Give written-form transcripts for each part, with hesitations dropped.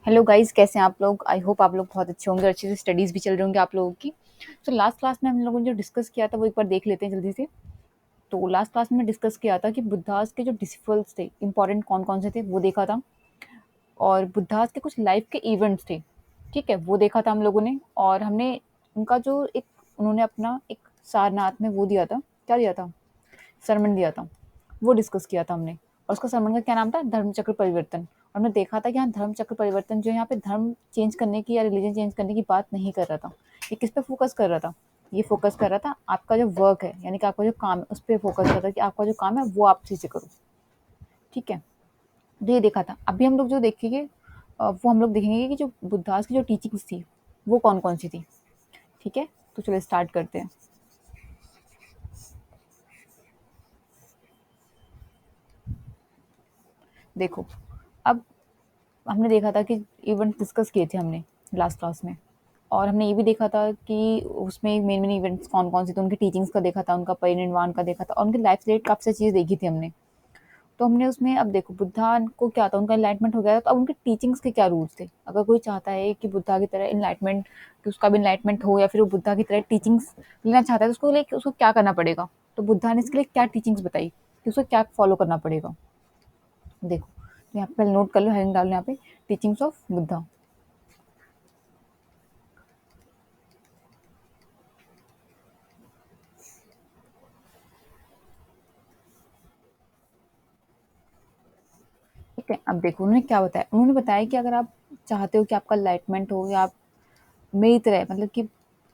Hello guys, कैसे हैं आप लोग। आई होप आप लोग बहुत अच्छे होंगे, अच्छे से स्टडीज भी चल रही होंगी आप लोगों की। तो लास्ट क्लास में हम लोगों ने जो डिस्कस किया था वो एक बार देख लेते हैं जल्दी से। तो लास्ट क्लास में डिस्कस किया था कि बुद्धास के जो डिसिपल्स थे, इंपॉर्टेंट कौन कौन से थे वो देखा था। और बुद्धास के कुछ लाइफ के इवेंट्स थे, ठीक है, वो देखा था हम लोगों ने। और हमने उनका जो एक, उन्होंने अपना एक सारनाथ में वो दिया था, क्या दिया था, सरमन दिया था, वो डिस्कस किया था हमने। और उसका सरमन का क्या नाम था, धर्म चक्र परिवर्तन। और हमने देखा था कि यहाँ धर्म चक्र परिवर्तन जो यहाँ पे धर्म चेंज करने की या रिलीजन चेंज करने की बात नहीं कर रहा था। ये किस पे फोकस कर रहा था, ये फोकस कर रहा था आपका जो वर्क है, यानी कि आपका जो काम है उस पर फोकस कर रहा था कि आपका जो काम है वो आप सही से करो, ठीक है। तो ये देखा था। अभी हम लोग जो देखेंगे वो हम लोग देखेंगे कि जो बुद्धास की जो टीचिंग्स थी वो कौन कौन सी थी, ठीक है। तो चलो स्टार्ट करते हैं। देखो, अब हमने देखा था कि इवेंट डिस्कस किए थे हमने लास्ट क्लास में। और हमने ये भी देखा था कि उसमें मेन मेन इवेंट्स कौन कौन से थे, उनकी टीचिंग्स का देखा था, उनका परिनिर्वाण का देखा था, और उनकी लाइफ से रिलेटेड काफ़ी सारी चीज़ देखी थी हमने। तो हमने उसमें, अब देखो बुद्धा को क्या था, उनका इनलाइटमेंट हो गया था, तो अब उनके टीचिंग्स के क्या रूल्स थे। अगर कोई चाहता है कि बुद्धा की तरह इनलाइटमेंट, कि उसका भी इनलाइटमेंट हो, या फिर वो बुद्धा की तरह टीचिंग्स लेना चाहता है, तो उसको लिए उसको क्या करना पड़ेगा। तो बुद्धा ने इसके लिए क्या टीचिंग्स बताई कि उसको क्या फॉलो करना पड़ेगा। देखो, तो यहाँ पे पहले नोट कर लो, हेडिंग डालो यहाँ पे, टीचिंग्स ऑफ बुद्धा। ठीक है, अब देखो उन्होंने क्या बताया। उन्होंने बताया कि अगर आप चाहते हो कि आपका एनलाइटमेंट हो, या आप मेरी तरह, मतलब कि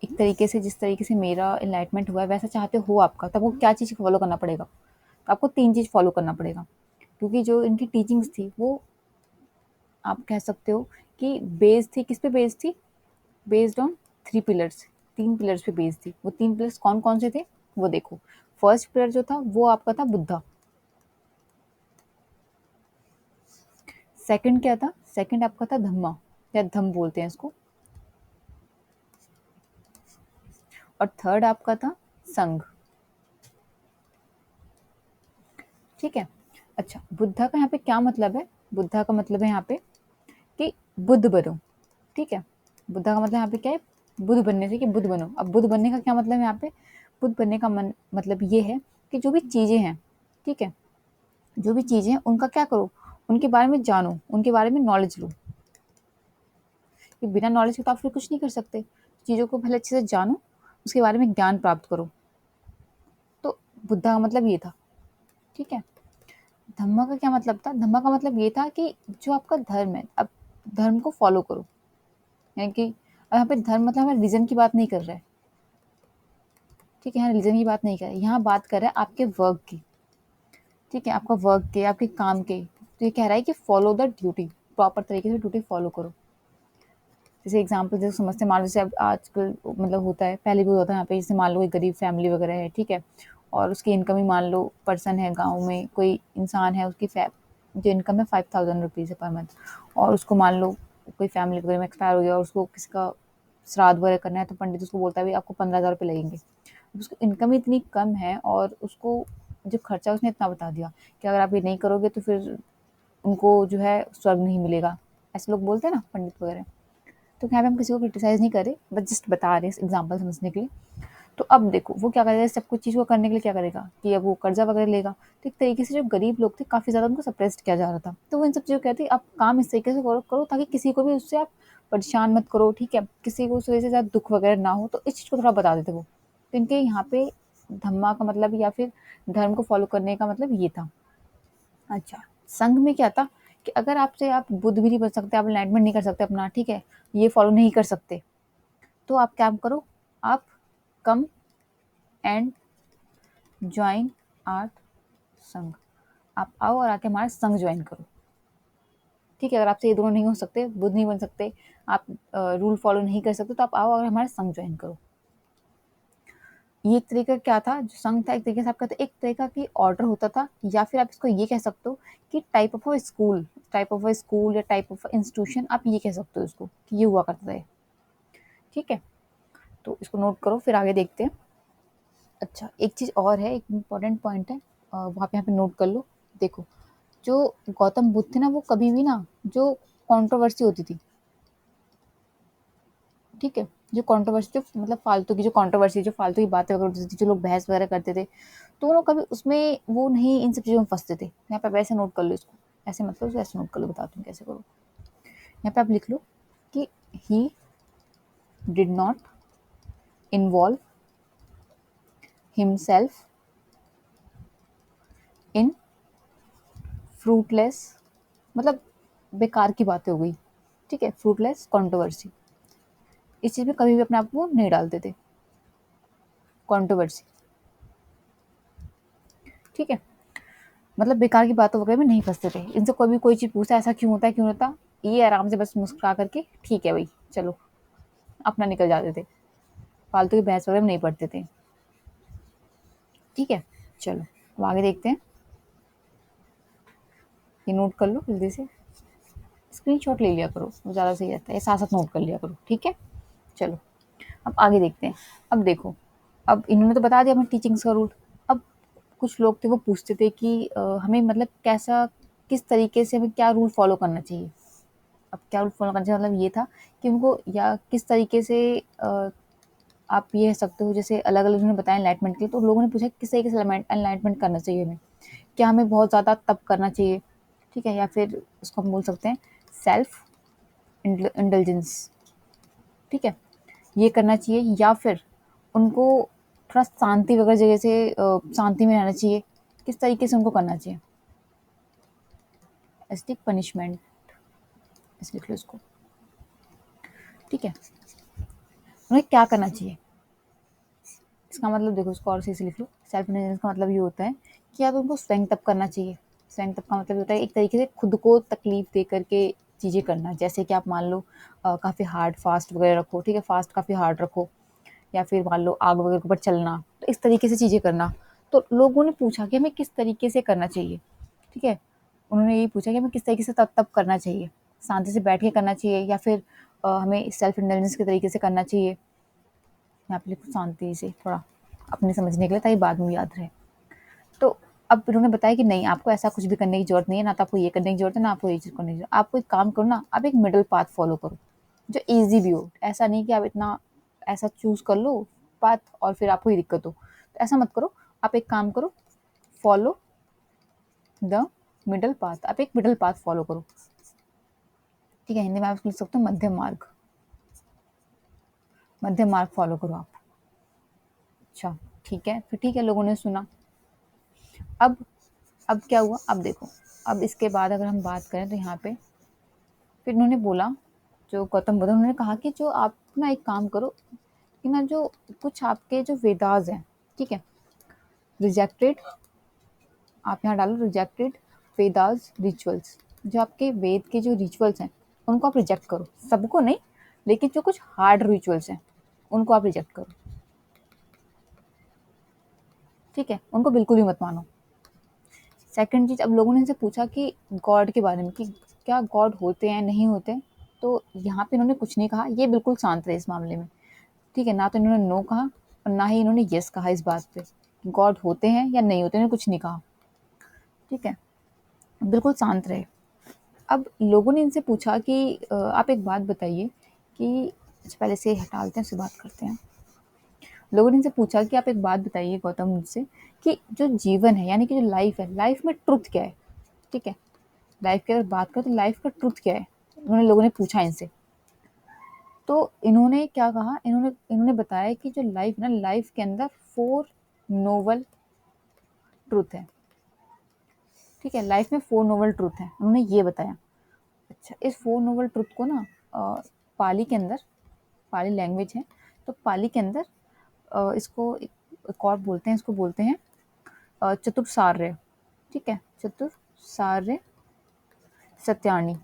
एक तरीके से जिस तरीके से मेरा एनलाइटमेंट हुआ है वैसा चाहते हो आपका, तब वो क्या चीज़ फॉलो करना पड़ेगा। तो आपको 3 चीज़ फॉलो करना पड़ेगा। क्योंकि जो इनकी टीचिंग्स थी वो, आप कह सकते हो कि बेस्ड थी, किस पे बेस्ड थी, बेस्ड ऑन 3 पिलर्स। 3 पिलर्स पे बेस्ड थी। वो 3 पिलर्स कौन-कौन से थे वो देखो। फर्स्ट पिलर जो था वो आपका था बुद्धा। सेकंड क्या था, सेकंड आपका था धम्मा, या धम्म बोलते हैं इसको। और थर्ड आपका था संघ, ठीक है। अच्छा, बुद्धा का यहाँ पे क्या मतलब है, बुद्धा का मतलब है यहाँ पे कि बुद्ध बनो, ठीक है। बुद्धा का मतलब यहाँ पे क्या है, बुद्ध बनने से, कि बुद्ध बनो। अब बुद्ध बनने का क्या मतलब है यहाँ पे, बुद्ध बनने का मतलब ये है कि जो भी चीज़ें हैं, ठीक है, जो भी चीज़ें हैं उनका क्या करो, उनके बारे में जानो, उनके बारे में नॉलेज लो। कि बिना नॉलेज के तो आप फिर कुछ नहीं कर सकते। चीज़ों को पहले अच्छे से जानो, उसके बारे में ज्ञान प्राप्त करो। तो बुद्धा का मतलब ये था, ठीक है। धम्मा का क्या मतलब था, धम्मा का मतलब ये था कि जो आपका धर्म है, अब धर्म को फॉलो करो। यानी कि यहाँ पे धर्म मतलब हमें रिलीजन की बात नहीं कर रहा है, ठीक है, यहाँ रिलीजन की बात नहीं कर रहा है, यहाँ बात कर रहा है आपके वर्क की, ठीक है, आपका वर्क के, आपके काम के। तो ये कह रहा है कि फॉलो द ड्यूटी, प्रॉपर तरीके से ड्यूटी फॉलो करो। जैसे एग्जाम्पल जैसे समझते हैं, मान लो जैसे अब आजकल मतलब होता है, पहले भी होता है यहाँ पे, जैसे मान लो कोई गरीब फैमिली वगैरह है, ठीक है, और उसकी इनकम ही मान लो, पर्सन है गाँव में कोई इंसान है, उसकी जो इनकम है 5000 रुपीज़ है पर मंथ। और उसको मान लो कोई फैमिली वगैरह में एक्सपायर हो गया और उसको किसी का श्राद्ध वगैरह करना है, तो पंडित उसको बोलता है भाई आपको 15,000 रुपये लगेंगे। अब उसकी इनकम ही इतनी कम है, और उसको जो खर्चा उसने इतना बता दिया कि अगर आप ये नहीं करोगे तो फिर उनको जो है स्वर्ग नहीं मिलेगा। ऐसे लोग बोलते हैं ना पंडित वगैरह। तो यहाँ पे हम किसी को क्रिटिसाइज़ नहीं कर रहे, बस जस्ट बता रहे हैं एग्जांपल समझने के लिए। तो अब देखो वो क्या करेगा, सब कुछ चीज़ को करने के लिए क्या करेगा कि अब वो कर्जा वगैरह लेगा। तो एक तरीके से जो गरीब लोग थे काफ़ी ज़्यादा उनको सप्रेस्ड किया जा रहा था। तो वो इन सब चीज़ों को कहते हैं आप काम इस तरीके से करो करो ताकि किसी को भी उससे आप परेशान मत करो, ठीक है, किसी को उस वजह से ज़्यादा दुख वगैरह ना हो। तो इस चीज़ को थोड़ा बता देते वो। तो इनके यहाँ पे धम्मा का मतलब, या फिर धर्म को फॉलो करने का मतलब ये था। अच्छा, संघ में क्या था कि अगर आपसे आप बुद्ध भी नहीं बन सकते, आप एनलाइटमेंट नहीं कर सकते अपना, ठीक है, ये फॉलो नहीं कर सकते, तो आप क्या करो, आप कम एंड ज्वाइन आर संघ। आप आओ और आके हमारा संघ ज्वाइन करो, ठीक है। अगर आपसे ये दोनों नहीं हो सकते, बुद्ध नहीं बन सकते, आप रूल फॉलो नहीं कर सकते, तो आप आओ और हमारा संघ ज्वाइन करो। ये एक तरीका क्या था, जो संघ था एक तरीके से आपका एक तरीका की ऑर्डर होता था, या फिर आप इसको ये कह सकते हो कि टाइप ऑफ अ स्कूल या टाइप ऑफ इंस्टीट्यूशन, आप ये कह सकते हो इसको कि ये हुआ करता है, ठीक है। तो इसको नोट करो, फिर आगे देखते हैं। अच्छा, एक चीज़ और है, एक इम्पॉर्टेंट पॉइंट है, वहाँ पे यहाँ पे नोट कर लो। देखो, जो गौतम बुद्ध थे ना, वो कभी भी ना, जो कंट्रोवर्सी होती थी, ठीक है, जो कंट्रोवर्सी, जो मतलब फालतू की जो कंट्रोवर्सी, जो फालतू की बातें वगैरह होती थी, जो लोग बहस वगैरह करते थे, तो वो लोग कभी उसमें वो नहीं, इन सब चीज़ों में फंसते थे। यहाँ पे वैसे नोट कर लो इसको, ऐसे मतलब इसको ऐसे नोट कर लो, बताती हूँ कैसे करो। यहाँ पे आप लिख लो कि he did not involve himself in fruitless, मतलब बेकार की बातें हो गई, ठीक है, फ्रूटलेस कंट्रोवर्सी, इस चीज़ में कभी भी अपने आप को नहीं डालते थे, कंट्रोवर्सी, ठीक है, मतलब बेकार की बातों वगैरह में नहीं फंसते थे। इनसे कोई भी कोई चीज़ पूछा ऐसा क्यों होता है, क्यों होता, ये आराम से बस मुस्कुरा करके ठीक है भाई चलो अपना निकल जाते थे, फालतू की बहस वगैरह में नहीं पड़ते थे, ठीक है। चलो अब आगे देखते हैं, ये नोट कर लो जल्दी से, स्क्रीनशॉट ले लिया करो, वो ज़्यादा सही रहता है, साथ साथ नोट कर लिया करो, ठीक है। चलो अब आगे देखते हैं। अब देखो, अब इन्होंने तो बता दिया हमें टीचिंग्स का रूल। अब कुछ लोग थे वो पूछते थे कि हमें मतलब कैसा, किस तरीके से हमें क्या रूल फॉलो करना चाहिए। अब क्या रूल फॉलो करना चाहिए मतलब ये था कि उनको या किस तरीके से आप ये कह सकते हो, जैसे अलग अलग उन्होंने बताया एनलाइटमेंट के लिए, तो लोगों ने पूछा किस तरीके से एनलाइटमेंट करना चाहिए हमें, क्या हमें बहुत ज़्यादा तप करना चाहिए, ठीक है, या फिर उसको हम बोल सकते हैं सेल्फ इंडल्जेंस, ठीक है, ये करना चाहिए, या फिर उनको थोड़ा शांति वगैरह जगह से शांति में रहना चाहिए, किस तरीके से उनको करना चाहिए, एस्टिक पनिशमेंट, इस लिख लो इसको, ठीक है, उन्हें क्या करना चाहिए, इसका मतलब देखो इसको और सही से लिख लो, सेल्फ इंडल्जेंस का मतलब ये होता है कि आप उनको स्वयं तप करना चाहिए। स्वयं तप का मतलब होता है एक तरीके से खुद को तकलीफ दे करके चीज़ें करना, जैसे कि आप मान लो काफ़ी हार्ड फास्ट वगैरह रखो, ठीक है, फास्ट काफ़ी हार्ड रखो, या फिर मान लो आग वगैरह के ऊपर चलना, तो इस तरीके से चीज़ें करना। तो लोगों ने पूछा कि हमें किस तरीके से करना चाहिए, ठीक है, उन्होंने यही पूछा कि हमें किस तरीके से तप तप करना चाहिए, शांति से बैठ के करना चाहिए, या फिर हमें सेल्फ इंटेलिजेंस के तरीके से करना चाहिए। यहाँ पे लिखो शांति से, थोड़ा अपने समझने के लिए, ताकि बाद में याद रहे। तो अब उन्होंने बताया कि नहीं, आपको ऐसा कुछ भी करने की जरूरत नहीं है, ना तो आपको ये करने की जरूरत है, ना आपको ये चीज़ करने की जरूरत है। आपको एक काम करो ना, आप एक मिडल पाथ फॉलो करो जो ईजी भी हो। ऐसा नहीं कि आप इतना ऐसा चूज कर लो पाथ और फिर आपको ही दिक्कत हो, तो ऐसा मत करो। आप एक काम करो, फॉलो द मिडल पाथ, आप एक मिडल पाथ फॉलो करो, ठीक है, हिंदी में आप लिख सकते हो मध्यम मार्ग, मध्यम मार्ग फॉलो करो आप। अच्छा ठीक है, फिर ठीक है, लोगों ने सुना। अब अब क्या हुआ, अब देखो, अब इसके बाद अगर हम बात करें तो यहाँ पे फिर उन्होंने बोला, जो गौतम बुद्ध, उन्होंने कहा कि जो आप ना एक काम करो कि ना जो कुछ आपके जो वेदास हैं, ठीक है, रिजेक्टेड, आप यहाँ डालो रिजेक्टेड वेदास रिचुअल्स, जो आपके वेद के जो रिचुअल्स हैं उनको आप रिजेक्ट करो, सबको नहीं, लेकिन जो कुछ हार्ड रिचुअल्स हैं उनको आप रिजेक्ट करो, ठीक है, उनको बिल्कुल भी मत मानो। सेकंड चीज़, अब लोगों ने इनसे पूछा कि गॉड के बारे में, कि क्या गॉड होते हैं नहीं होते, तो यहाँ पे इन्होंने कुछ नहीं कहा, ये बिल्कुल शांत रहे इस मामले में, ठीक है, ना तो इन्होंने नो कहा और ना ही इन्होंने यस कहा इस बात पे, गॉड होते हैं या नहीं होते, इन्होंने कुछ नहीं कहा, ठीक है, बिल्कुल शांत रहे। अब लोगों ने इनसे पूछा कि आप एक बात बताइए कि, अच्छा पहले से हटाते हैं, उससे बात करते हैं। लोगों ने इनसे पूछा कि आप एक बात बताइए गौतम बुद्ध से, कि जो जीवन है यानी कि जो लाइफ है, लाइफ में ट्रुथ क्या है, ठीक है, लाइफ की अगर बात करें तो लाइफ का ट्रुथ क्या है, उन्होंने लोगों ने पूछा इनसे। तो इन्होंने क्या कहा, इन्होंने इन्होंने बताया कि जो लाइफ ना, लाइफ के अंदर 4 नोबल ट्रुथ है, ठीक है, लाइफ में 4 नोबल ट्रुथ है, उन्होंने ये बताया। अच्छा, इस 4 नोबल ट्रुथ को ना पाली के अंदर, पाली लैंग्वेज है, तो पाली के अंदर इसको एक और बोलते हैं, इसको बोलते हैं चतुर्सार्य, ठीक है, चतुर्सार्य सत्यानी।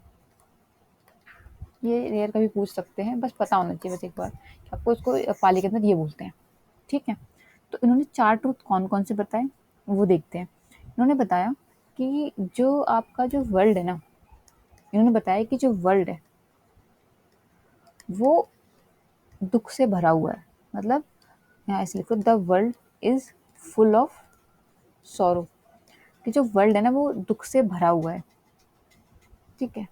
ये रेयर कभी पूछ सकते हैं, बस पता होना चाहिए बस एक बार कि आपको इसको पाली के अंदर ये बोलते हैं, ठीक है। तो इन्होंने 4 ट्रूथ कौन कौन से बताए वो देखते हैं। इन्होंने बताया कि जो आपका जो वर्ल्ड है ना, इन्होंने बताया कि जो वर्ल्ड है वो दुख से भरा हुआ है, मतलब यहाँ ऐसे लिखो, the world is full of sorrow, कि जो वर्ल्ड है ना वो दुख से भरा हुआ है, ठीक है,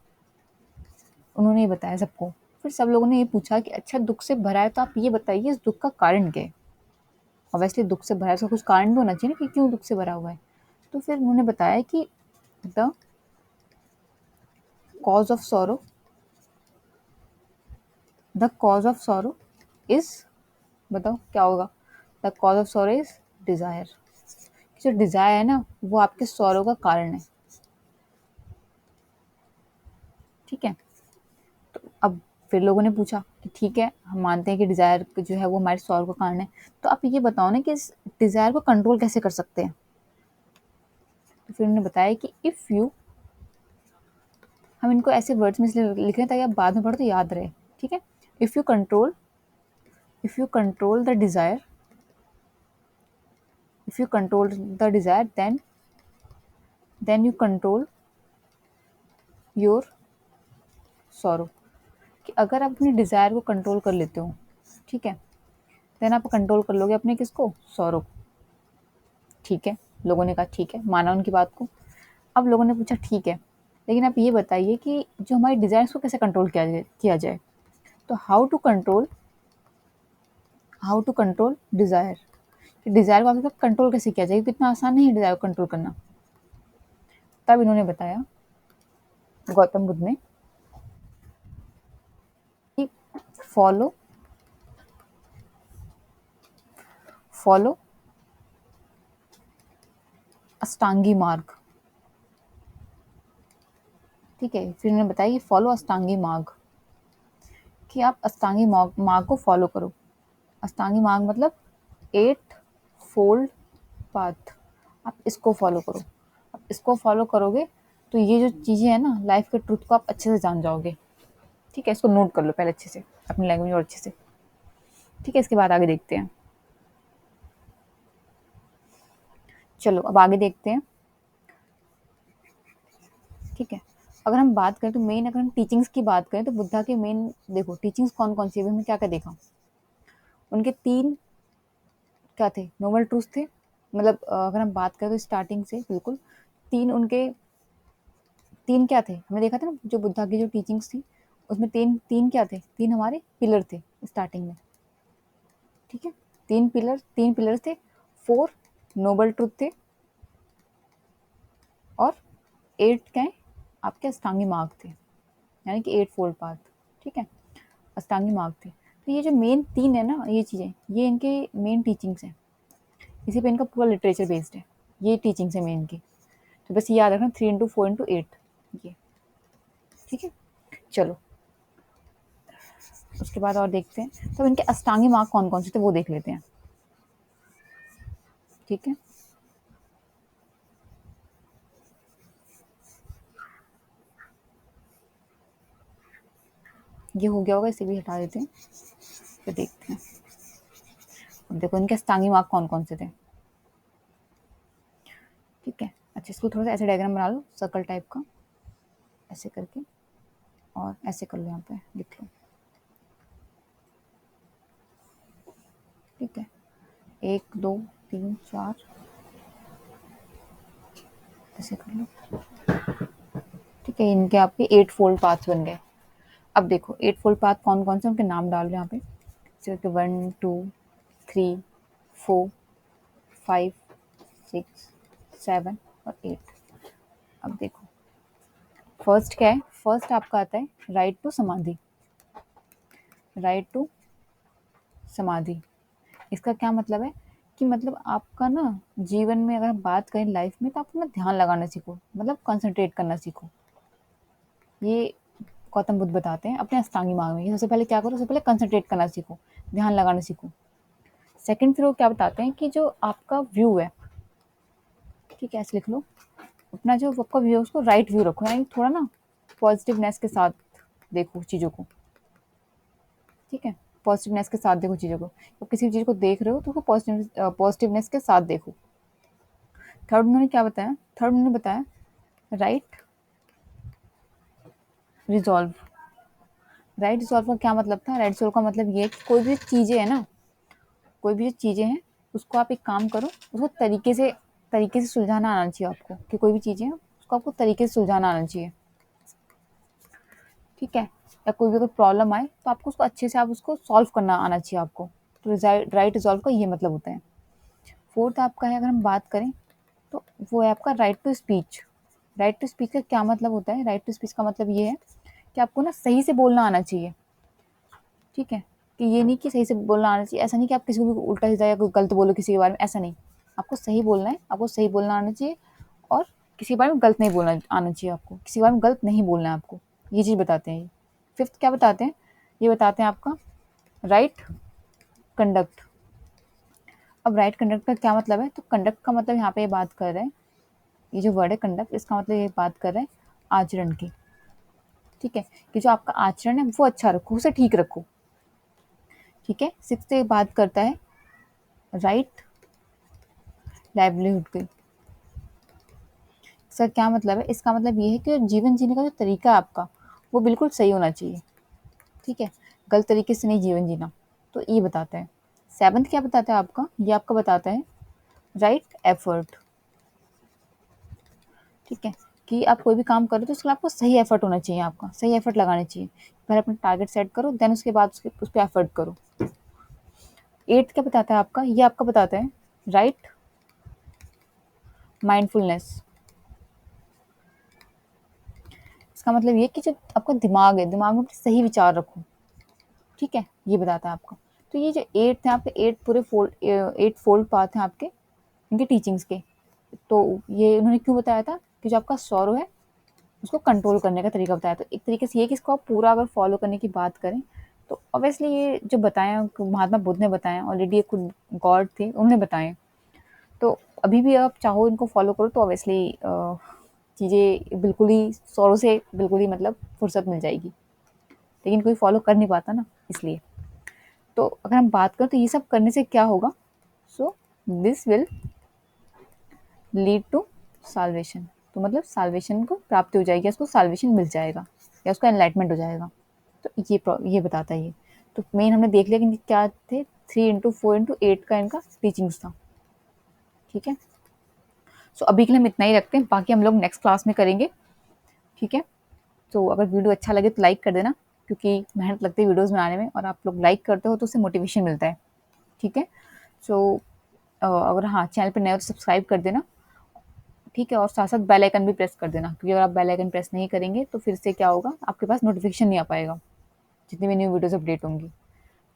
उन्होंने ये बताया सबको। फिर सब लोगों ने ये पूछा कि अच्छा दुख से भरा है तो आप ये बताइए इस दुख का कारण क्या है। ऑब्वियसली दुख से भरा है, उसका कुछ कारण भी होना चाहिए ना कि क्यों दुख से भरा हुआ है। तो फिर उन्होंने बताया कि the cause of sorrow, the cause of sorrow is, बताओ क्या होगा। The cause of sorrow is desire. जो डिजायर है ना वो आपके सॉरो का कारण है। ठीक है। तो अब फिर लोगों ने पूछा कि ठीक है हम मानते हैं कि डिजायर जो है वो हमारे सॉरो का कारण है, तो आप ये बताओ ना कि इस डिजायर को कंट्रोल कैसे कर सकते हैं। तो फिर उन्होंने बताया कि इफ यू, हम इनको ऐसे वर्ड्स में इसलिए लिख रहे हैं ताकि आप बाद में पढ़ो तो याद रहे। ठीक है। If you control, if you control the desire, if you control the desire, then you control your sorrow। कि अगर आप अपने डिजायर को कंट्रोल कर लेते हो, ठीक है, देन आप कंट्रोल कर लोगे अपने किसको, सॉरो। ठीक है। लोगों ने कहा ठीक है, माना उनकी बात को। अब लोगों ने पूछा ठीक है लेकिन आप ये बताइए कि जो हमारी डिजायर्स को कैसे कंट्रोल किया जाए। तो हाउ टू कंट्रोल डिजायर, कि डिजायर को आपके कंट्रोल कैसे किया जाए, कितना आसान नहीं है डिजायर को कंट्रोल करना। तब इन्होंने बताया, गौतम बुद्ध ने, कि फॉलो फॉलो अष्टांगी मार्ग। ठीक है। फिर उन्होंने बताया कि फॉलो अष्टांगी मार्ग, कि आप अष्टांगी मार्ग को फॉलो करो। अष्टांगी मार्ग मतलब 8 फोल्ड पाथ, आप इसको फॉलो करो। आप इसको फॉलो करोगे तो ये जो चीज़ें हैं ना लाइफ के ट्रूथ को आप अच्छे से जान जाओगे। ठीक है। इसको नोट कर लो पहले अच्छे से अपनी लैंग्वेज और अच्छे से। ठीक है। इसके बाद आगे देखते हैं। चलो अब आगे देखते हैं। ठीक है। अगर हम बात करें तो मेन, अगर हम टीचिंग्स की बात करें तो बुद्धा के मेन, देखो टीचिंग्स कौन कौन सी है, हमने क्या क्या देखा। उनके 3 क्या थे, नोबल ट्रूथ थे। मतलब अगर हम बात करें तो स्टार्टिंग से बिल्कुल 3 उनके, 3 क्या थे हमने देखा था ना, जो बुद्धा की जो टीचिंग्स थी उसमें 3 क्या थे, 3 हमारे पिलर थे स्टार्टिंग में। ठीक है। 3 पिलर थे, 4 नोबल ट्रूथ थे, और 8 क्या है आपके अष्टांगी मार्ग थे, यानी कि 8 फोल्ड पाथ। ठीक है। अष्टांगी मार्ग थे। तो ये जो मेन 3 है ना ये चीज़ें, ये इनके मेन टीचिंग्स हैं। इसी पे इनका पूरा लिटरेचर बेस्ड है। ये टीचिंग्स है मेन की। तो बस ये याद रखना 3 इंटू 4 इंटू 8 ये। ठीक है। चलो उसके बाद और देखते हैं। तो इनके अष्टांगी मार्ग कौन कौन से थे वो देख लेते हैं। ठीक है। ये हो गया होगा, इसे भी हटा देते हैं, फिर देखते हैं। अब देखो इनके अष्टांगी मार्ग कौन कौन से थे। ठीक है। अच्छा इसको थोड़ा सा ऐसे डायग्राम बना लो सर्कल टाइप का, ऐसे करके, और ऐसे कर लो, यहाँ पे लिख लो। ठीक है। 1 2 3 4 ऐसे कर लो। ठीक है। इनके आपके 8 फोल्ड पाथ बन गए। अब देखो 8 फोल्ड पाथ कौन कौन से, उनके नाम डाल लो यहाँ पे। जैसे 1 2 3 4 5 6 7 और 8। अब देखो फर्स्ट क्या है, फर्स्ट आपका आता है राइट टू समाधि। राइट टू समाधि, इसका क्या मतलब है कि मतलब आपका ना जीवन में अगर हम बात करें लाइफ में तो आप अपना ध्यान लगाना सीखो, मतलब कंसंट्रेट करना सीखो। ये गौतम बुद्ध बताते हैं अपने अष्टांगी मार्ग में। सबसे पहले क्या करो, सबसे पहले कंसंट्रेट करना सीखो, ध्यान लगाना सीखो। सेकंड फिर वो क्या बताते हैं कि जो आपका व्यू है, ठीक है ऐसे लिख लो, अपना जो आपका व्यू है उसको राइट व्यू रखो, यानी थोड़ा ना पॉजिटिवनेस के साथ देखो चीज़ों को। ठीक है। पॉजिटिवनेस के साथ देखो चीज़ों को। तो किसी भी चीज़ को देख रहे हो तो उसको पॉजिटिवनेस के साथ देखो। थर्ड उन्होंने क्या बताया, थर्ड उन्होंने बताया राइट रिजॉल्व। राइट रिजॉल्व का क्या मतलब था, राइट रिजॉल्व का मतलब ये है कि कोई भी चीज़ें है ना, कोई भी जो चीज़ें हैं उसको आप एक काम करो, उसको तरीके से सुलझाना आना चाहिए आपको। कि कोई भी चीज़ें हैं उसको आपको तरीके से सुलझाना आना चाहिए। ठीक है। या कोई भी अगर प्रॉब्लम आए तो आपको उसको अच्छे से आप उसको सॉल्व करना आना चाहिए आपको। तो राइट रिजॉल्व का ये मतलब होता है। फोर्थ आपका है, अगर हम बात करें तो वो है आपका right to speech. Right to speech का क्या मतलब होता है? राइट टू स्पीच का मतलब ये है कि आपको ना सही से बोलना आना चाहिए, ठीक है? कि ये नहीं कि सही से बोलना आना चाहिए, ऐसा नहीं कि आप किसी को भी उल्टा सीधा या कोई गलत बोलो किसी के बारे में, ऐसा नहीं। आपको सही बोलना है, आपको सही बोलना आना चाहिए, और किसी के बारे में गलत नहीं बोलना आना चाहिए आपको, किसी के बारे में गलत नहीं बोलना है आपको। ये चीज़ बताते हैं ये। फिफ्थ क्या बताते हैं? ये बताते हैं आपका राइट कंडक्ट। अब राइट कंडक्ट का क्या मतलब है? तो कंडक्ट का मतलब यहाँ पे ये बात कर रहे हैं, ये जो वर्ड है कंडक्ट, इसका मतलब ये बात कर रहे हैं आचरण की, ठीक है? कि जो आपका आचरण है वो अच्छा रखो, उसे ठीक रखो, ठीक है? सिक्स्थ ये बात करता है राइट लाइवलीहुड की। इसका क्या मतलब है? इसका मतलब ये है कि जीवन जीने का जो तरीका है आपका, वो बिल्कुल सही होना चाहिए, ठीक है? गलत तरीके से नहीं जीवन जीना। तो ये बताता है। सेवंथ क्या बताता है आपका? ये आपका बताता है राइट एफर्ट, ठीक है? कि आप कोई भी काम करो तो उसके लिए आपको सही एफर्ट होना चाहिए, आपका सही एफर्ट लगाने चाहिए। पहले अपना टारगेट सेट करो, देन उसके बाद उस पर एफर्ट करो। एट्थ क्या बताता है आपका? ये आपका बताता है राइट माइंडफुलनेस। इसका मतलब ये कि जो आपका दिमाग है, दिमाग में अपने सही विचार रखो, ठीक है? ये बताता है आपका। तो ये जो एट्थ है आपके, एट पूरे फोल्ड, एट फोल्ड पाथ हैं आपके इनके टीचिंग्स के। तो ये उन्होंने क्यों बताया था? कि जो आपका सौरव है उसको कंट्रोल करने का तरीका बताया। तो एक तरीके से ये कि इसको आप पूरा अगर फॉलो करने की बात करें तो ऑब्वियसली ये जो बताया महात्मा बुद्ध ने बताया, ऑलरेडी ये खुद गॉड थे, उन्होंने बताए। तो अभी भी आप चाहो इनको फॉलो करो तो ऑब्वियसली चीज़ें बिल्कुल ही सौरों से बिल्कुल ही मतलब फुर्सत मिल जाएगी, लेकिन कोई फॉलो कर नहीं पाता ना, इसलिए। तो अगर हम बात करें तो ये सब करने से क्या होगा? So this will lead to salvation. तो मतलब साल्वेशन को प्राप्ति हो जाएगी, उसको साल्वेशन मिल जाएगा या उसका एनलाइटमेंट हो जाएगा। तो ये बताता है ये। तो मेन हमने देख लिया कि क्या थे, 3 into 4 into 8 का इनका टीचिंग्स था, ठीक है? सो अभी के लिए हम इतना ही रखते हैं, बाकी हम लोग नेक्स्ट क्लास में करेंगे, ठीक है? तो अगर वीडियो अच्छा लगे तो लाइक कर देना, क्योंकि मेहनत लगती है वीडियोज़ बनाने में, और आप लोग लाइक करते हो तो उससे मोटिवेशन मिलता है, ठीक है? सो अगर हाँ चैनल पर नए हो तो सब्सक्राइब कर देना, ठीक है? और साथ साथ बेल आइकन भी प्रेस कर देना, क्योंकि अगर आप बेल आइकन प्रेस नहीं करेंगे तो फिर से क्या होगा, आपके पास नोटिफिकेशन नहीं आ पाएगा जितनी भी न्यू वीडियोज़ अपडेट होंगी,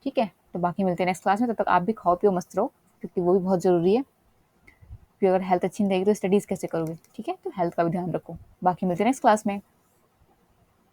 ठीक है? तो बाकी मिलते हैं नेक्स्ट क्लास में, तब तक आप भी खाओ पियो मस्त रहो, क्योंकि वो भी बहुत ज़रूरी है। क्योंकि अगर हेल्थ अच्छी नहीं रहेगी तो स्टडीज़ कैसे करोगे, ठीक है? तो हेल्थ का भी ध्यान रखो। बाकी मिलते हैं नेक्स्ट क्लास में।